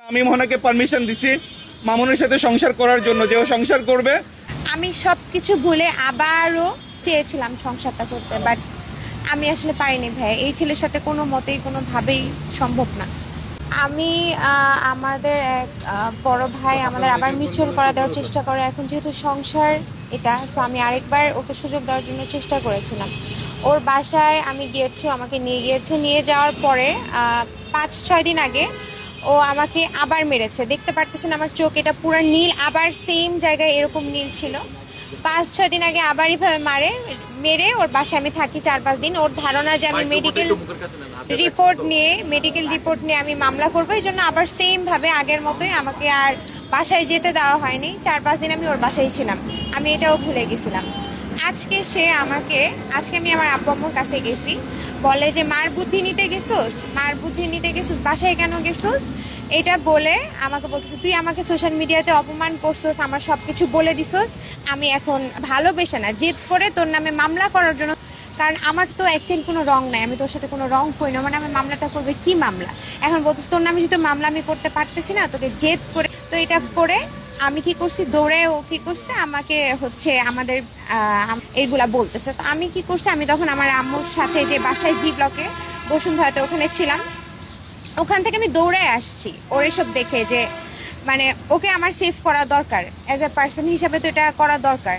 আমি মোহনাকে পারমিশন দিছি মামুনের সাথে সংসার করার জন্য, যে ও সংসার করবে। আমি সব কিছু ভুলে আবারও চেয়েছিলাম সংসারটা করতে, বাট আমি আসলে পারিনি ভাই। এই ছেলের সাথে কোনো মতেই কোনোভাবেই সম্ভব না। আমি আমাদের এক বড় ভাই আমাদের আবার মিউচুয়াল করা দেওয়ার চেষ্টা করে। এখন যেহেতু সংসার এটা, সো আমি আরেকবার ওকে সুযোগ দেওয়ার জন্য চেষ্টা করেছিলাম। ওর বাসায় আমি গিয়েছি, আমাকে নিয়ে গিয়েছে। নিয়ে যাওয়ার পরে 5-6 দিন আগে ও আমাকে আবার মেরেছে। দেখতে পারতেছেন আমার চোখ, এটা পুরো নীল, আবার সেম জায়গায় এরকম নীল ছিল। 5-6 দিন আগে আবার এইভাবে মেরে ওর বাসায় আমি থাকি 4-5 দিন। ওর ধারণা যে আমি মেডিকেল রিপোর্ট নিয়ে আমি মামলা করবো, এই জন্য আবার সেম ভাবে আগের মতোই আমাকে আর বাসায় যেতে দেওয়া হয়নি। 4-5 দিন আমি ওর বাসায় ছিলাম, আমি এটাও ভুলে গেছিলাম। আজকে আমি আমার আব্বু আম্মুর কাছে গেছি, বলে যে মার বুদ্ধি নিতে গেছোস, বাসায় কেন গেছোস, এটা বলে আমাকে বলতেছে তুই আমাকে সোশ্যাল মিডিয়াতে অপমান করছোস, আমার সব কিছু বলে দিছোস। আমি এখন ভালোবেসে না, জেদ করে তোর নামে মামলা করার জন্য, কারণ আমার তো অ্যাকচুয়ালি কোনো রং নাই, আমি তোর সাথে কোনো রং করি না, মানে আমি মামলাটা করবে কি মামলা। এখন বলতেছে তোর নামে যেহেতু মামলা আমি করতে পারতেছি না, তোকে জেদ করে, তো এটা করে আমি কি করছি, দৌড়ে ও কি করছে আমাকে আমাদের এইগুলা বলতেছে। তো আমি কি করছি, আমি তখন আমার আম্মুর সাথে যে বাসায় জি ব্লকে বসুন্ধরাতে ওখানে ছিলাম, ওখান থেকে আমি দৌড়ে আসছি ওর এসব দেখে, যে মানে ওকে আমার সেভ করা দরকার, অ্যাজ এ পার্সন হিসাবে তো এটা করা দরকার।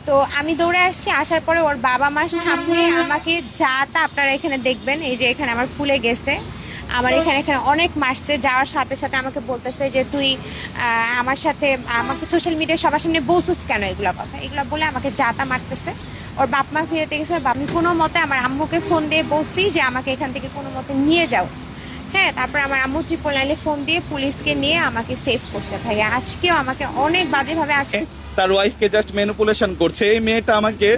তো আমি দৌড়ে আসছি, আসার পরে ওর বাবা মার সামনে আমাকে যা তা আপনারা এখানে দেখবেন, এই যে এখানে আমার ফুলে গেছে, আমার এখানে অনেক মারছে। যাওয়ার সাথে সাথে আমাকে বলতেছে যে তুই আমাকে সোশ্যাল মিডিয়ায় সবার সামনে বলছিস কেন এগুলো কথা, এগুলো বলে আমাকে যা তা মারতেছে। ওর বাপ মা ফিরেতে গেছে, আমি কোনো মতে আমার আম্মুকে ফোন দিয়ে বলছি যে আমাকে এখান থেকে কোনো মতে নিয়ে যাও। হ্যাঁ, তারপর আমার আম্মু 999 ফোন দিয়ে পুলিশকে নিয়ে আমাকে সেভ করছে। ভাই আজকেও আমাকে অনেক বাজেভাবে আছে, তার ওয়াইফকে জাস্ট ম্যানিপুলেশন করছে। এই মেয়েটা আমাকে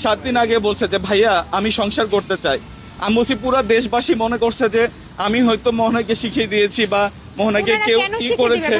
7 দিন আগে বলছে যে ভাইয়া আমি সংসার করতে চাই। আম্মুসি পুরো দেশবাসী মনে করছে যে আমি হয়তো মোহনাকে শিখিয়ে দিয়েছি বা মোহনাকে কেউ কি করেছে,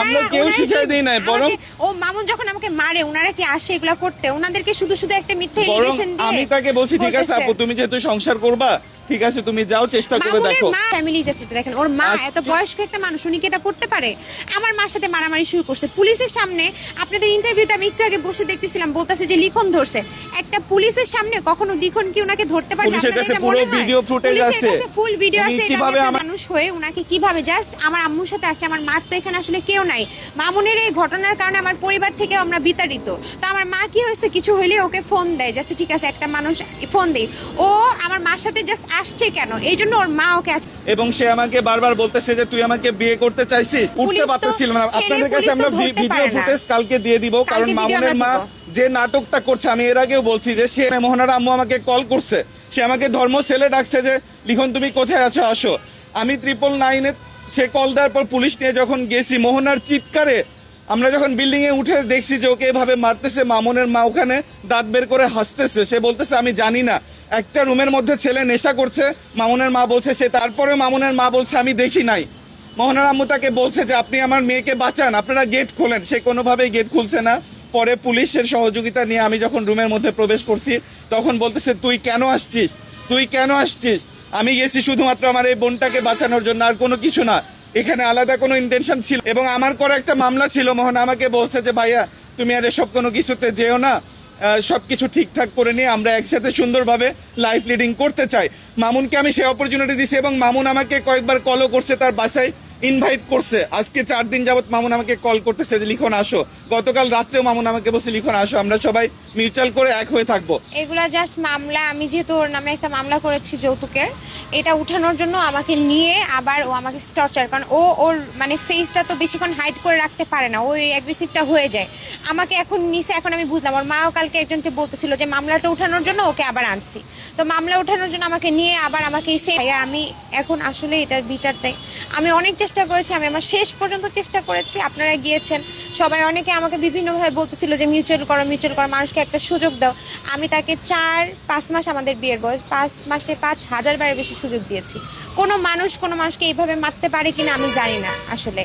আমরা কেউ শিখিয়ে দিই নাই। বরং ও মামুন যখন আমাকে মারে, ওনারা কি আসে এগুলা করতে, ওনাদেরকে শুধু একটা মিথ্যা এলিগেশন দিয়ে আমি তাকে বলছি ঠিক আছে আপু তুমি যেহেতু সংসার করবা, ঠিক আছে তুমি যাও, চেষ্টা করে দেখো। ফ্যামিলি জাস্ট দেখেন, ওর মা এত বয়স্ক একটা মানুষ, উনি কি এটা করতে পারে? আমার মার সাথে মারামারি শুরু করছে পুলিশের সামনে। আপনাদের ইন্টারভিউতে আমি একটু আগে বসে দেখতেছিলাম, বলতেছে যে লিখন ধরছে। একটা পুলিশের সামনে কখনো লিখন কি উনাকে ধরতে পারে? পুলিশের কাছে পুরো ভিডিও ফুটেজ আছে, ফুল ভিডিও আছে। কিভাবে মানুষ হয়ে উনাকে কিভাবে জাস্ট আমার আম্মুর সাথে আসছে, আমার মার তো এখানে আসলে কেউ নাই। মামুনের এই ঘটনার কারণে আমার পরিবার থেকে আমরা বিতাড়িত। তো আমার মা কি হয়েছে, কিছু হইলে ওকে ফোন দেয়, জাস্ট ঠিক আছে একটা মানুষ ফোন দেয়, ও আমার মার সাথে জাস্ট আসছে কেন, এই জন্য ওর মা ওকে এবং সে আমাকে বারবার বলতেছে যে তুই আমাকে বিয়ে করতে চাইছিস। উঠতে পারতেছিল না। আপনাদের কাছে আমরা ভিডিও ফুটেজ কালকে দিয়ে দিব, কারণ মামুনের মা যে নাটকটা করছে, আমি এর আগেও বলছি যে সে মোহনার আম্মু আমাকে কল করছে, সে আমাকে ধর্ম সেলে ডাকছে যে লিখন তুমি কোথায় আছো আসো। আমি 999-এ সে কল দেওয়ার পর পুলিশ নিয়ে যখন গেছি, মোহনার চিৎকারে আমরা যখন বিল্ডিং এ উঠে দেখছি যে ওকে এভাবে মারতেছে, মামুনের মা ওখানে দাঁত বের করে হাসতেছে। সে বলতেছে আমি জানি না, একটা রুমের মধ্যে ছেলে নেশা করছে, মামুনের মা বলছে সে, তারপরে মামুনের মা বলছে আমি দেখি নাই। মোহনার আম্মু তাকে বলছে যে আপনি আমার মেয়েকে বাঁচান, আপনারা গেট খোলেন, সে কোনোভাবেই গেট খুলছে না। পরে পুলিশের সহযোগিতা নিয়ে আমি যখন রুমের মধ্যে প্রবেশ করছি, তখন বলতেছে তুই কেন আসছিস? আমি গেছি শুধুমাত্র আমার এই বোনটাকে বাঁচানোর জন্য, আর কোনো কিছু না, এখানে আলাদা কোনো ইন্টেনশন ছিল। এবং আমার করা একটা মামলা ছিল, মোহন আমাকে বলছে যে ভাইয়া তুমি আর এসব কোনো কিছুতে যেও না, সবকিছু ঠিকঠাক করে নিয়ে আমরা একসাথে সুন্দরভাবে লাইফ লিডিং করতে চাই। মামুনকে আমি সেই অপরচুনিটি দিছি, এবং মামুন আমাকে কয়েকবার কলও করছে, তার বাসায় ইনভাইট করছে। আজকে 4 দিন যাবত মামুন আমাকে কল করতেছে যে লিখন আসো। গতকাল রাত্রেও মামুন আমাকে বলছে লিখন আসো, আমরা সবাই মিউচুয়াল করে এক হয়ে থাকবো। এগুলা জাস্ট মামলা, আমি যেহেতু ওর নামে একটা মামলা করেছি যৌতুকের, এটা উঠানোর জন্য আমাকে নিয়ে আবার ও আমাকে টর্চার, কারণ ওর মানে ফেসটা তো বেশিক্ষণ হাইড করে রাখতে পারে না, ওই অ্যাগ্রেসিভটা হয়ে যায়। আমাকে এখন নিচে, এখন আমি বুঝলাম, ওর মাও কালকে একজনকে বলতেছিল যে মামলাটা উঠানোর জন্য ওকে আবার আনছি। তো মামলা উঠানোর জন্য আমাকে নিয়ে আবার আমাকে আমি এখন আসলে এটার বিচার চাই। আমি অনেক চেষ্টা করেছি, আমি আমার শেষ পর্যন্ত চেষ্টা করেছি। আপনারা গিয়েছেন সবাই, অনেকে আমাকে বিভিন্নভাবে বলতেছিল যে মিউচুয়াল করো, মানুষকে একটা সুযোগ দাও। আমি তাকে 4-5 মাস, আমাদের বিয়ের বয়স, 5 মাসে 5000 বারের বেশি সুযোগ দিয়েছি। কোনো মানুষকে এইভাবে মারতে পারে কিনা আমি জানি না আসলে।